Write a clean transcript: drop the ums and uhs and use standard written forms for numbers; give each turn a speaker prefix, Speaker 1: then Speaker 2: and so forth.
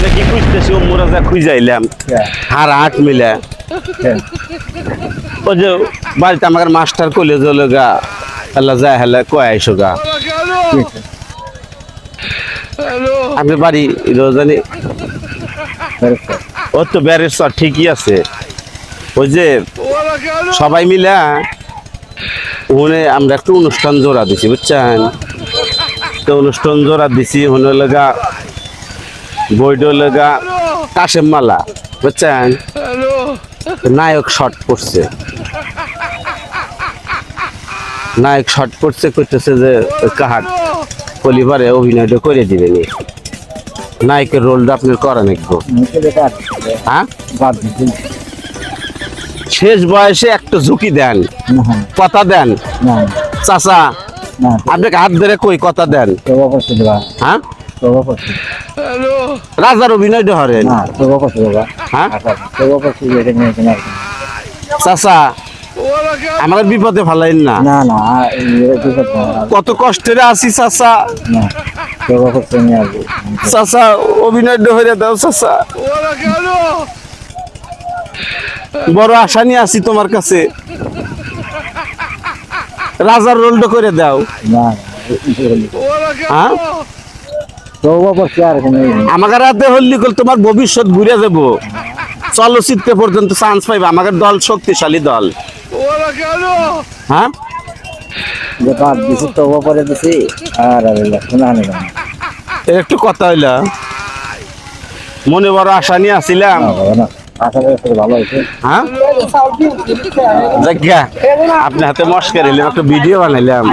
Speaker 1: আমরা কি খুঁজতেছি ওমরা যা খুঁজাইলাম আর আট মিলে ওই যে বাড়িতে আমার মাস্টার কলেজ হলো গা আল্লাহ যায় হেলে কয় আইসো গা আপনি বাড়ি জানি ও তো ব্যারের সর ঠিকই আছে ওই যে সবাই মিলে ওখানে আমরা একটা অনুষ্ঠান জোড়া দিছি বুঝছেন তো অনুষ্ঠান জোড়া দিছি হলো লগা বইডো লগা কাশেম মালা বুঝছেন নায়ক শর্ট পড়ছে নায়ক শর্ট পড়ছে করতেছে যে কাহার পরিবারে অভিনয়টা করে দিবেন নায়কের রোলটা আপনার করা নাকবো হ্যাঁ শেষ বয়সে একটা ঝুঁকি দেন কথা দেন চাচা আপনাকে হাত ধরে কই কথা দেন হ্যাঁ রাজার অভিনয়টা হরেন হ্যাঁ চাচা আমার বিপদে ফালাইন না কত কষ্টের আছি চাচা চাচা অভিনয়টা হয়ে দাও চাচা বড় আশা নিয়ে আসি তোমার কাছে রাজার রোলটা করে দাও হ্যাঁ আমাকে রাতে হল্লি করলে তোমার ভবিষ্যৎ ঘুরে যাবো চলচ্চিত্রে পর্যন্ত চান্স পাইবে আমাদের দল শক্তিশালী দল হ্যাঁ একটু কথা হইলা মনে বড় আশা নিয়ে আসিলাম হ্যাঁ আপনি হাতে মস্কার এলাম একটা ভিডিও বানাইলাম